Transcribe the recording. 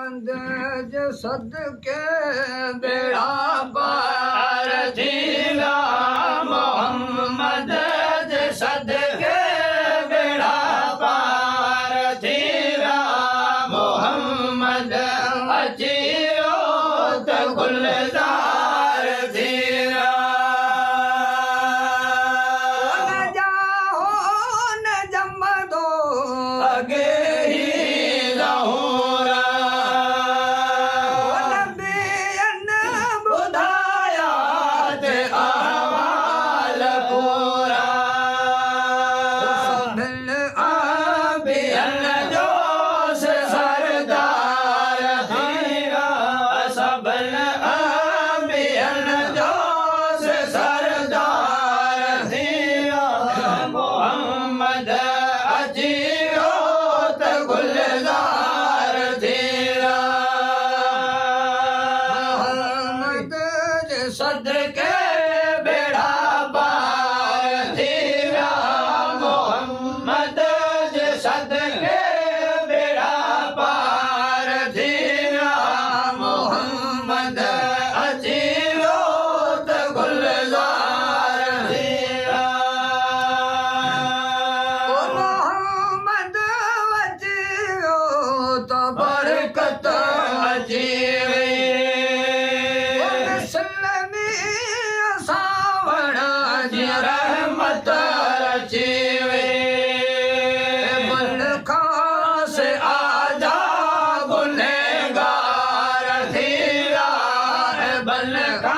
मोहम्मद सदके बेड़ा पार थीला मोहम्मद सदके बेड़ा पार थीला मोहम्मद अचियो त गुलजार थीला न जाओ न जमदो अगे सदके बेड़ा पार थीला मोहम्मद सदके बेड़ा पार थीला मोहम्मद अचियो त गुलजार थीला मोहम्मद अचियो त बरकत अचिवे रहमत रचीवे बलखा से आजा गुनहगार थीला बलखा